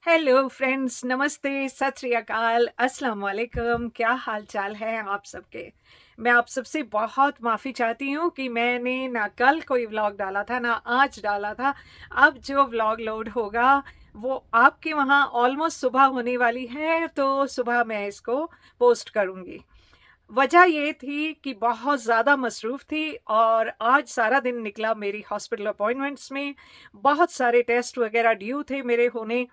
Hello friends, नमस्ते, सत श्री अकाल, अस्सलाम वालेकुम। क्या हाल चाल है आप सबके। मैं आप सबसे बहुत माफ़ी चाहती हूँ कि मैंने ना कल कोई व्लॉग डाला था ना आज डाला था। अब जो व्लॉग लोड होगा वो आपके वहाँ ऑलमोस्ट सुबह होने वाली है, तो सुबह मैं इसको पोस्ट करूँगी। वजह ये थी कि बहुत ज़्यादा मसरूफ़ थी और आज सारा दिन निकला मेरी हॉस्पिटल अपॉइंटमेंट्स में। बहुत सारे टेस्ट वगैरह ड्यू थे मेरे होने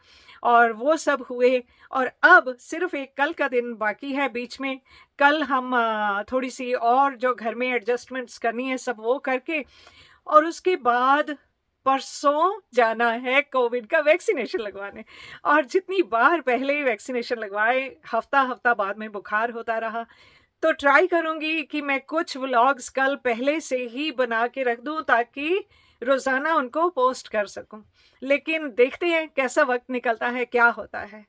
और वो सब हुए और अब सिर्फ़ एक कल का दिन बाकी है बीच में। कल हम थोड़ी-सी और जो घर में एडजस्टमेंट्स करनी है सब वो करके और उसके बाद परसों जाना है कोविड का वैक्सीनेशन लगवाने। और जितनी बार पहले वैक्सीनेशन लगवाए, हफ़्ता-हफ़्ता बाद में बुखार होता रहा। तो ट्राई करूँगी कि मैं कुछ व्लॉग्स कल पहले से ही बना के रख दूँ ताकि रोज़ाना उनको पोस्ट कर सकूँ। लेकिन देखते हैं कैसा वक़्त निकलता है, क्या होता है।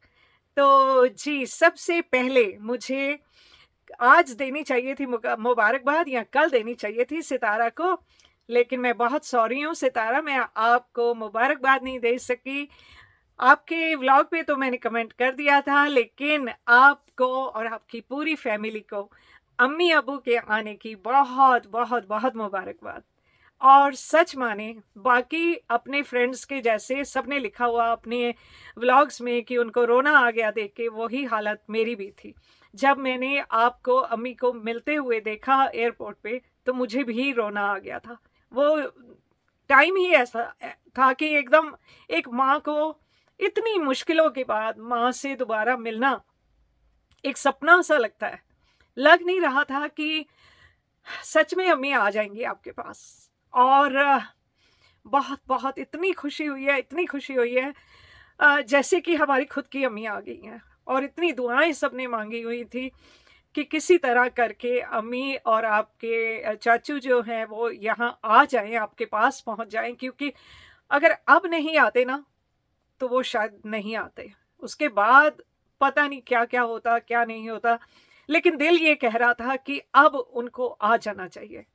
तो जी, सबसे पहले मुझे आज देनी चाहिए थी मुबारकबाद या कल देनी चाहिए थी सितारा को, लेकिन मैं बहुत सॉरी हूँ सितारा, मैं आपको मुबारकबाद नहीं दे सकी। आपके व्लॉग पे तो मैंने कमेंट कर दिया था, लेकिन आपको और आपकी पूरी फैमिली को अम्मी-अब्बू के आने की बहुत मुबारकबाद। और सच माने बाकी अपने फ्रेंड्स के जैसे सबने लिखा हुआ अपने व्लॉग्स में कि उनको रोना आ गया देख के, वही हालत मेरी भी थी। जब मैंने आपको अम्मी को मिलते हुए देखा एयरपोर्ट पे, तो मुझे भी रोना आ गया था। वो टाइम ही ऐसा था कि एकदम एक माँ को इतनी मुश्किलों के बाद माँ से दोबारा मिलना एक सपना सा लगता है। लग नहीं रहा था कि सच में अम्मी आ जाएँगी आपके पास। और बहुत इतनी खुशी हुई है, इतनी खुशी हुई है जैसे कि हमारी खुद की अम्मी आ गई हैं। और इतनी दुआएँ सबने माँगी हुई थी कि किसी तरह करके अम्मी और आपके चाचू जो हैं वो यहाँ आ जाएँ, आपके पास पहुँच जाएँ, क्योंकि अगर अब नहीं आते ना, तो वो शायद नहीं आते। उसके बाद पता नहीं क्या-क्या होता, क्या नहीं होता। लेकिन दिल ये कह रहा था कि अब उनको आ जाना चाहिए।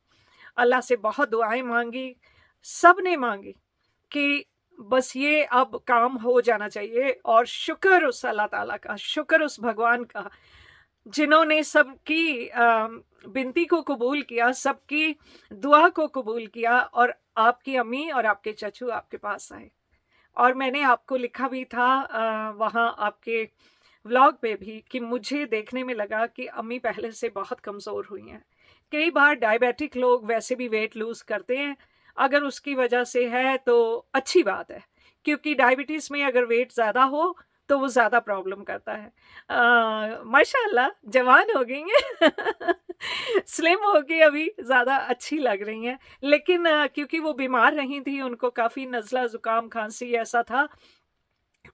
अल्लाह से बहुत दुआएँ माँगी, सबने माँगी कि बस ये अब काम हो जाना चाहिए। और शुक्र उस अल्लाह ताला का, शुक्र उस भगवान का जिन्होंने सबकी विनती को कबूल किया, सबकी दुआ को कबूल किया और आपकी अम्मी और आपके चचू आपके पास आए। और मैंने आपको लिखा भी था वहाँ आपके व्लॉग पे भी कि मुझे देखने में लगा कि अम्मी पहले से बहुत कमज़ोर हुई हैं। कई बार डायबिटिक लोग वैसे भी वेट लूज़ करते हैं, अगर उसकी वजह से है तो अच्छी बात है, क्योंकि डायबिटीज़ में अगर वेट ज़्यादा हो तो वो ज़्यादा प्रॉब्लम करता है। माशाल्लाह जवान हो गई हैं स्लिम हो के अभी ज़्यादा अच्छी लग रही हैं। लेकिन क्योंकि वो बीमार रही थी, उनको काफ़ी नज़ला, ज़ुकाम, खाँसी ऐसा था,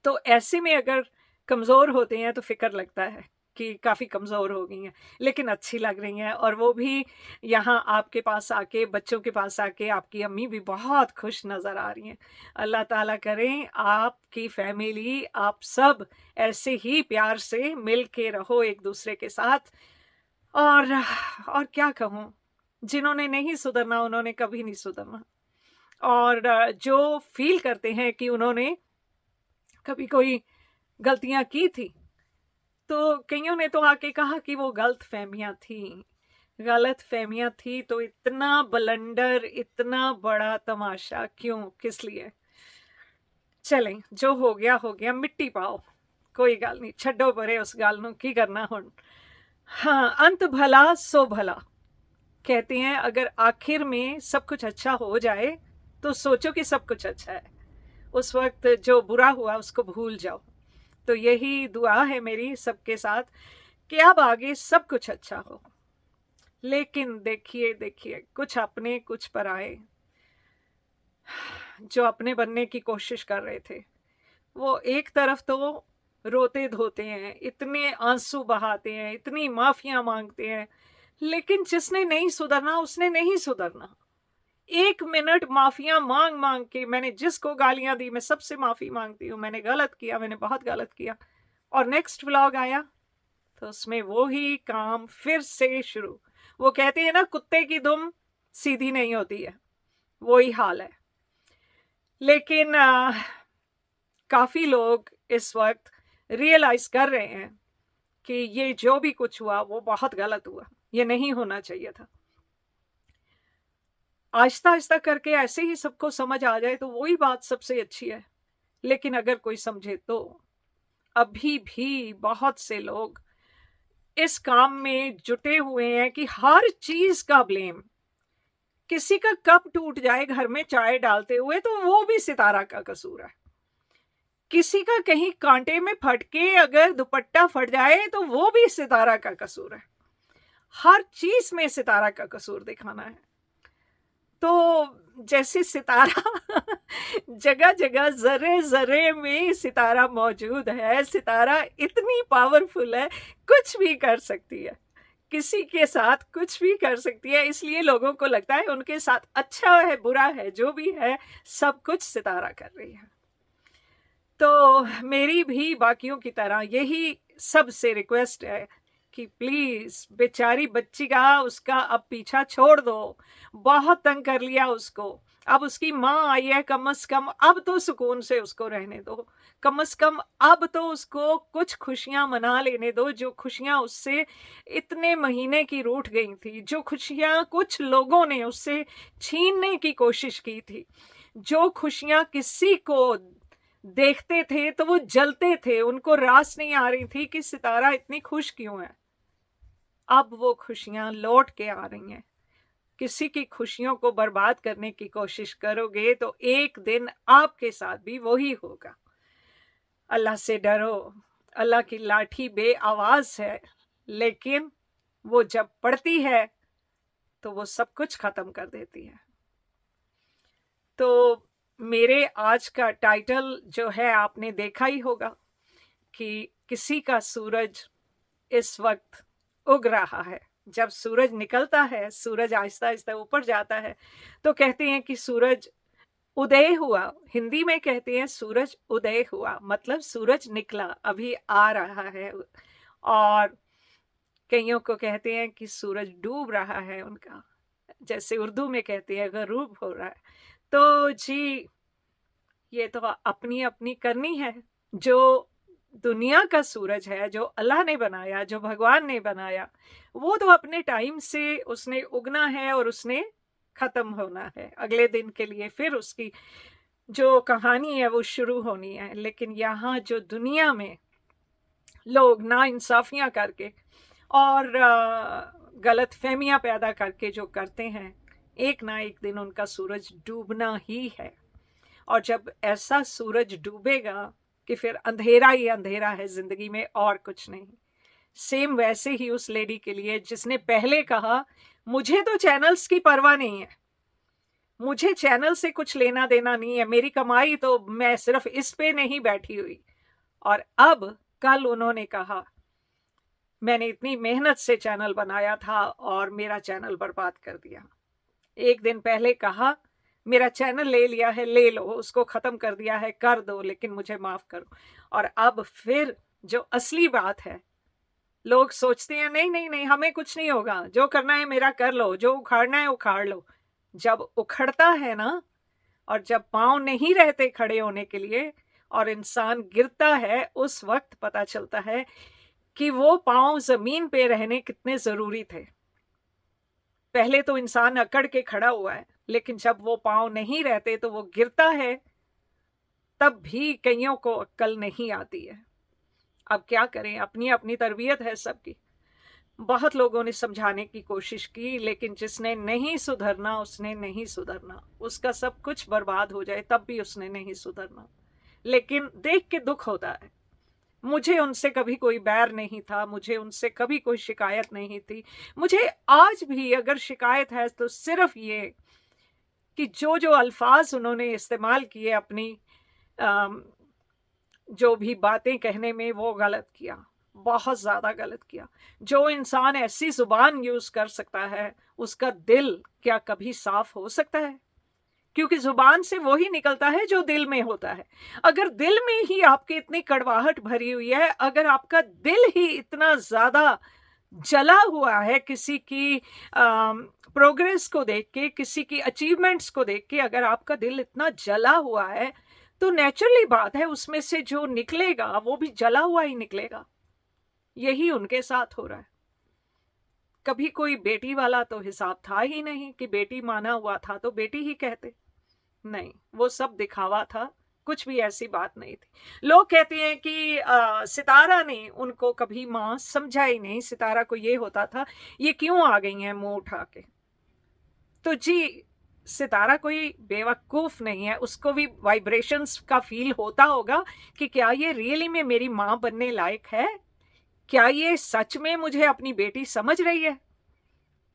तो ऐसे में अगर कमज़ोर होते हैं तो फ़िक्र लगता है कि काफ़ी कमज़ोर हो गई हैं, लेकिन अच्छी लग रही हैं। और वो भी यहाँ आपके पास आके, बच्चों के पास आके, आपकी अम्मी भी बहुत खुश नज़र आ रही हैं। अल्लाह ताला करें आपकी फ़ैमिली, आप सब ऐसे ही प्यार से मिल के रहो एक-दूसरे के साथ। और क्या कहूँ, जिन्होंने नहीं सुधरना उन्होंने कभी नहीं सुधरना। और जो फ़ील करते हैं कि उन्होंने कभी कोई गलतियाँ की थी, तो कइयों ने तो आके कहा कि वो गलतफ़हमियाँ थीं। गलतफ़हमियाँ थी तो इतना ब्लंडर, इतना बड़ा तमाशा क्यों? किस लिए? चलें, जो हो गया, मिट्टी पाओ, कोई गल नहीं, छड्डो परे उस गल नूं, की करना हुण। हाँ, अंत भला सो भला। कहते हैं अगर आखिर में सब कुछ अच्छा हो जाए, तो सोचो कि सब कुछ अच्छा है। उस वक़्त जो बुरा हुआ उसको भूल जाओ। तो यही दुआ है मेरी सबके साथ कि अब आगे सब कुछ अच्छा हो। लेकिन देखिए कुछ अपने कुछ पराए जो अपने बनने की कोशिश कर रहे थे, वो एक तरफ तो रोते-धोते हैं, इतने आँसू बहाते हैं, इतनी माफ़ियाँ माँगते हैं, लेकिन जिसने नहीं सुधरना उसने नहीं सुधरना। 1 मिनट माफ़ियाँ माँग-माँग के मैंने जिसको गालियाँ दी मैं सबसे माफ़ी माँगती हूँ, मैंने गलत किया, मैंने बहुत गलत किया। और नेक्स्ट व्लॉग आया तो उसमें वो ही काम फिर से शुरू। वो कहते हैं ना कुत्ते की दुम सीधी नहीं होती है, वही हाल है। लेकिन काफ़ी लोग इस वक्त रियलाइज कर रहे हैं कि ये जो भी कुछ हुआ वो बहुत गलत हुआ, ये नहीं होना चाहिए था। आहिस्ता आहिस्ता करके ऐसे ही सबको समझ आ जाए तो वही बात सबसे अच्छी है। लेकिन अगर कोई समझे तो अभी भी बहुत से लोग इस काम में जुटे हुए हैं कि हर चीज का ब्लेम, किसी का कप टूट जाए घर में चाय डालते हुए तो वो भी सितारा का कसूर है, किसी का कहीं कांटे में फटके अगर दुपट्टा फट जाए तो वो भी सितारा का कसूर है। हर चीज में सितारा का कसूर दिखाना है। तो जैसे सितारा जगह जगह जर्रे जर्रे में सितारा मौजूद है, सितारा इतनी पावरफुल है, कुछ भी कर सकती है, किसी के साथ कुछ भी कर सकती है। इसलिए लोगों को लगता है उनके साथ अच्छा है बुरा है जो भी है सब कुछ सितारा कर रही है। तो मेरी भी बाकियों की तरह यही सबसे रिक्वेस्ट है कि प्लीज बेचारी बच्ची का उसका अब पीछा छोड़ दो, बहुत तंग कर लिया उसको। अब उसकी माँ आई है, कम से कम अब तो सुकून से उसको रहने दो, कम से कम अब तो उसको कुछ खुशियां मना लेने दो, जो खुशियां उससे इतने महीने की रूठ गई थी, जो खुशियां कुछ लोगों ने उससे छीनने की कोशिश की थी, जो खुशियां किसी को देखते थे तो वो जलते थे, उनको रास नहीं आ रही थी कि सितारा इतनी खुश क्यों है। अब वो खुशियां लौट के आ रही हैं। किसी की खुशियों को बर्बाद करने की कोशिश करोगे तो एक दिन आपके साथ भी वही होगा। अल्लाह से डरो। अल्लाह की लाठी बेआवाज है, लेकिन वो जब पड़ती है तो वो सब कुछ खत्म कर देती है। तो मेरे आज का टाइटल जो है आपने देखा ही होगा कि किसी का सूरज इस वक्त उग रहा है। जब सूरज निकलता है, सूरज आहिस्ता आहिस्ता ऊपर जाता है तो कहते हैं कि सूरज उदय हुआ। हिंदी में कहते हैं सूरज उदय हुआ, मतलब सूरज निकला, अभी आ रहा है। और कईयों को कहते हैं कि सूरज डूब रहा है उनका, जैसे उर्दू में कहते हैं गरूब हो रहा है। तो जी ये तो अपनी अपनी करनी है। जो दुनिया का सूरज है, जो अल्लाह ने बनाया, जो भगवान ने बनाया, वो तो अपने टाइम से उसने उगना है और उसने खत्म होना है अगले दिन के लिए, फिर उसकी जो कहानी है वो शुरू होनी है। लेकिन यहाँ जो दुनिया में लोग नाइंसाफियां करके और गलत फहमियां पैदा करके जो करते हैं, एक ना एक दिन उनका सूरज डूबना ही है। और जब ऐसा सूरज डूबेगा कि फिर अंधेरा ही अंधेरा है जिंदगी में और कुछ नहीं। सेम वैसे ही उस लेडी के लिए जिसने पहले कहा मुझे तो चैनल्स की परवाह नहीं है, मुझे चैनल से कुछ लेना देना नहीं है, मेरी कमाई तो मैं सिर्फ इस पे नहीं बैठी हुई। और अब कल उन्होंने कहा मैंने इतनी मेहनत से चैनल बनाया था और मेरा चैनल बर्बाद कर दिया। एक दिन पहले कहा मेरा चैनल ले लिया है, ले लो, उसको खत्म कर दिया है, कर दो, लेकिन मुझे माफ करो। और अब फिर जो असली बात है, लोग सोचते हैं नहीं नहीं नहीं हमें कुछ नहीं होगा, जो करना है मेरा कर लो, जो उखाड़ना है उखाड़ लो। जब उखड़ता है ना, और जब पांव नहीं रहते खड़े होने के लिए और इंसान गिरता है, उस वक्त पता चलता है कि वो पांव जमीन पे रहने कितने जरूरी थे। पहले तो इंसान अकड़ के खड़ा हुआ है, लेकिन जब वो पांव नहीं रहते तो वो गिरता है, तब भी कईयों को अक्ल नहीं आती है। अब क्या करें, अपनी अपनी तरबियत है सबकी। बहुत लोगों ने समझाने की कोशिश की, लेकिन जिसने नहीं सुधरना उसने नहीं सुधरना, उसका सब कुछ बर्बाद हो जाए तब भी उसने नहीं सुधरना। लेकिन देख के दुख होता है। मुझे उनसे कभी कोई बैर नहीं था, मुझे उनसे कभी कोई शिकायत नहीं थी। मुझे आज भी अगर शिकायत है तो सिर्फ ये कि जो जो अल्फाज उन्होंने इस्तेमाल किए अपनी जो भी बातें कहने में, वो गलत किया, बहुत ज़्यादा गलत किया। जो इंसान ऐसी ज़ुबान यूज़ कर सकता है उसका दिल क्या कभी साफ हो सकता है? क्योंकि जुबान से वो ही निकलता है जो दिल में होता है। अगर दिल में ही आपके इतनी कड़वाहट भरी हुई है, अगर आपका दिल ही इतना ज्यादा जला हुआ है किसी की प्रोग्रेस को देख के, किसी की अचीवमेंट्स को देख के, अगर आपका दिल इतना जला हुआ है तो नेचुरली बात है उसमें से जो निकलेगा वो भी जला हुआ ही निकलेगा। यही उनके साथ हो रहा है। कभी कोई बेटी वाला तो हिसाब था ही नहीं कि बेटी माना हुआ था तो बेटी ही कहते। नहीं, वो सब दिखावा था, कुछ भी ऐसी बात नहीं थी। लोग कहते हैं कि सितारा ने उनको कभी माँ समझा ही नहीं। सितारा को ये होता था ये क्यों आ गई हैं मुंह उठा के। तो जी, सितारा कोई बेवकूफ नहीं है, उसको भी वाइब्रेशंस का फील होता होगा कि क्या ये रियली में मेरी माँ बनने लायक है, क्या ये सच में मुझे अपनी बेटी समझ रही है।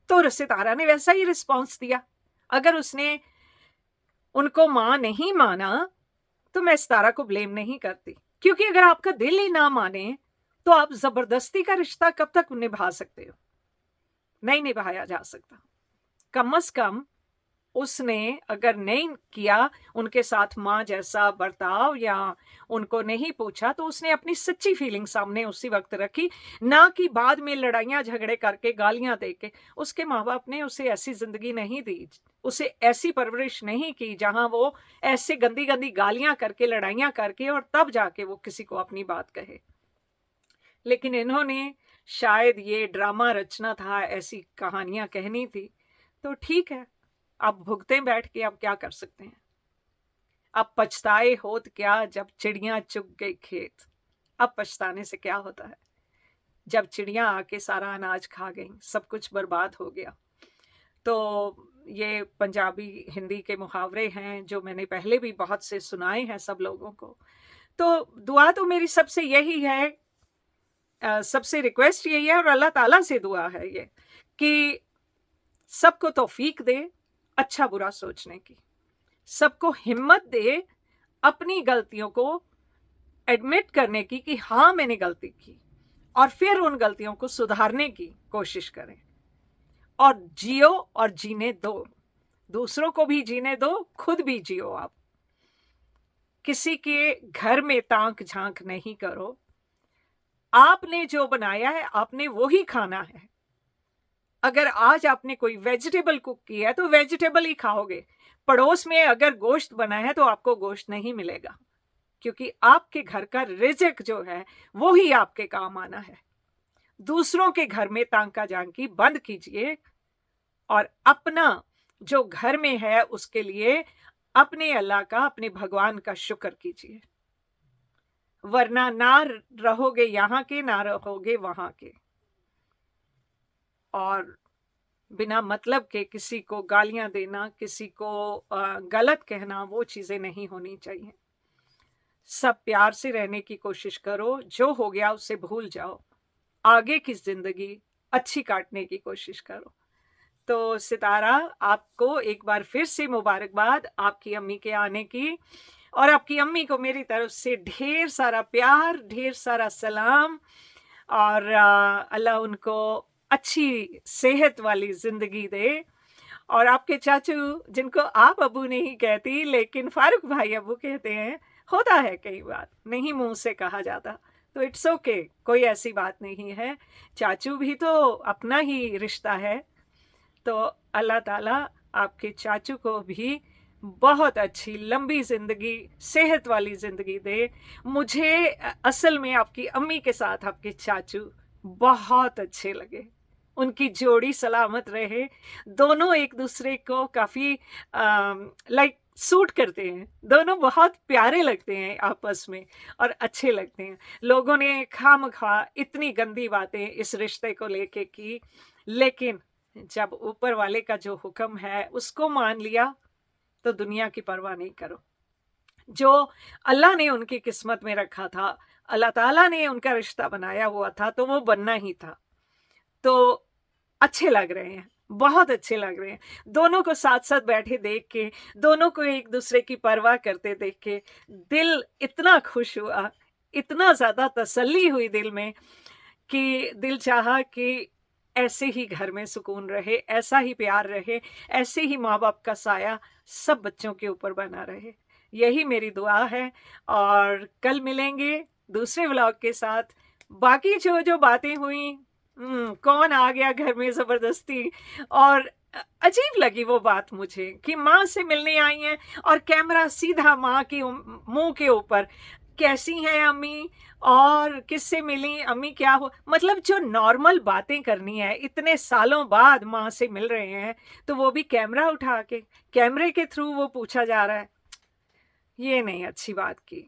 तो सितारा ने वैसा ही रिस्पॉन्स दिया। अगर उसने उनको माँ नहीं माना तो मैं सितारा को ब्लेम नहीं करती, क्योंकि अगर आपका दिल ही ना माने तो आप जबरदस्ती का रिश्ता कब तक निभा सकते हो। नहीं निभाया जा सकता। कम से कम उसने अगर नहीं किया उनके साथ माँ जैसा बर्ताव या उनको नहीं पूछा तो उसने अपनी सच्ची फीलिंग सामने उसी वक्त रखी, ना कि बाद में लड़ाइयाँ झगड़े करके गालियाँ दे के। उसके माँ बाप ने उसे ऐसी जिंदगी नहीं दी, उसे ऐसी परवरिश नहीं की जहां वो ऐसे गंदी गंदी गालियां करके लड़ाइयाँ करके और तब जाके वो किसी को अपनी बात कहे। लेकिन इन्होंने शायद ये ड्रामा रचना था, ऐसी कहानियां कहनी थी। तो ठीक है, अब भुगते बैठ के अब क्या कर सकते हैं। अब पछताए होत क्या जब चिड़ियां चुग गई खेत। अब पछताने से क्या होता है जब चिड़ियां आके सारा अनाज खा गई, सब कुछ बर्बाद हो गया। तो ये पंजाबी हिंदी के मुहावरे हैं जो मैंने पहले भी बहुत से सुनाए हैं सब लोगों को। तो दुआ तो मेरी सबसे यही है, सबसे रिक्वेस्ट यही है और अल्लाह ताला से दुआ है ये कि सबको तौफीक दे अच्छा बुरा सोचने की, सबको हिम्मत दे अपनी गलतियों को एडमिट करने की कि हाँ मैंने गलती की, और फिर उन गलतियों को सुधारने की कोशिश करें। और जियो और जीने दो, दूसरों को भी जीने दो, खुद भी जियो। आप किसी के घर में ताक झांक नहीं करो। आपने जो बनाया है आपने वो ही खाना है। अगर आज आपने कोई वेजिटेबल कुक किया है तो वेजिटेबल ही खाओगे। पड़ोस में अगर गोश्त बना है तो आपको गोश्त नहीं मिलेगा, क्योंकि आपके घर का रिज़्क जो है वो ही आपके काम आना है। दूसरों के घर में तांका झांकी बंद कीजिए और अपना जो घर में है उसके लिए अपने अल्लाह का, अपने भगवान का शुक्र कीजिए, वरना ना रहोगे यहां के ना रहोगे वहां के। और बिना मतलब के किसी को गालियां देना, किसी को गलत कहना, वो चीजें नहीं होनी चाहिए। सब प्यार से रहने की कोशिश करो, जो हो गया उसे भूल जाओ, आगे की जिंदगी अच्छी काटने की कोशिश करो। तो सितारा, आपको एक बार फिर से मुबारकबाद आपकी अम्मी के आने की, और आपकी अम्मी को मेरी तरफ से ढेर सारा प्यार, ढेर सारा सलाम, और अल्लाह उनको अच्छी सेहत वाली जिंदगी दे। और आपके चाचू, जिनको आप अबू नहीं कहती लेकिन फारूक भाई अबू कहते हैं, होता है कई बार नहीं मुंह से कहा जाता, तो इट्स ओके, कोई ऐसी बात नहीं है। चाचू भी तो अपना ही रिश्ता है। तो अल्लाह ताला आपके चाचू को भी बहुत अच्छी लंबी जिंदगी, सेहत वाली जिंदगी दे। मुझे असल में आपकी अम्मी के साथ आपके चाचू बहुत अच्छे लगे, उनकी जोड़ी सलामत रहे। दोनों एक दूसरे को काफी लाइक सूट करते हैं, दोनों बहुत प्यारे लगते हैं आपस में और अच्छे लगते हैं। लोगों ने खामखा इतनी गंदी बातें इस रिश्ते को लेके की, लेकिन जब ऊपर वाले का जो हुक्म है उसको मान लिया तो दुनिया की परवाह नहीं करो। जो अल्लाह ने उनकी किस्मत में रखा था, अल्लाह ताला ने उनका रिश्ता बनाया हुआ था, तो वो बनना ही था। तो अच्छे लग रहे हैं, बहुत अच्छे लग रहे हैं। दोनों को साथ साथ बैठे देख के, दोनों को एक दूसरे की परवाह करते देख के दिल इतना खुश हुआ, इतना ज़्यादा तसल्ली हुई दिल में कि दिल चाहा कि ऐसे ही घर में सुकून रहे, ऐसा ही प्यार रहे, ऐसे ही माँ बाप का साया सब बच्चों के ऊपर बना रहे। यही मेरी दुआ है। और कल मिलेंगे दूसरे व्लॉग के साथ। बाकी जो जो बातें हुई, कौन आ गया घर में ज़बरदस्ती, और अजीब लगी वो बात मुझे कि माँ से मिलने आई हैं और कैमरा सीधा माँ के मुंह के ऊपर। कैसी हैं अम्मी, और किससे मिली अम्मी, क्या हो, मतलब जो नॉर्मल बातें करनी है, इतने सालों बाद माँ से मिल रहे हैं तो वो भी कैमरा उठा के, कैमरे के थ्रू वो पूछा जा रहा है। ये नहीं अच्छी बात की,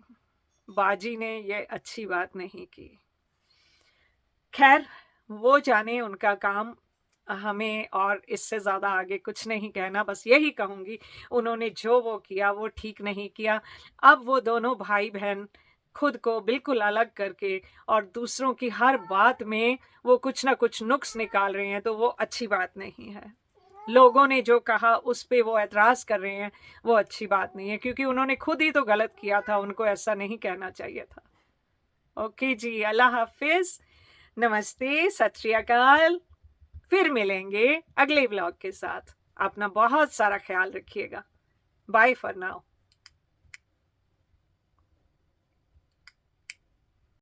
बाजी ने ये अच्छी बात नहीं की। खैर, वो जाने उनका काम, हमें और इससे ज़्यादा आगे कुछ नहीं कहना। बस यही कहूँगी, उन्होंने जो वो किया वो ठीक नहीं किया। अब वो दोनों भाई बहन खुद को बिल्कुल अलग करके और दूसरों की हर बात में वो कुछ ना कुछ नुक्स निकाल रहे हैं, तो वो अच्छी बात नहीं है। लोगों ने जो कहा उस पे वो एतराज़ कर रहे हैं, वो अच्छी बात नहीं है, क्योंकि उन्होंने खुद ही तो गलत किया था, उनको ऐसा नहीं कहना चाहिए था। ओके जी, अल्लाह हाफ़िज़, नमस्ते, सत श्री अकाल। फिर मिलेंगे अगले व्लॉग के साथ। अपना बहुत सारा ख्याल रखिएगा। Bye for now.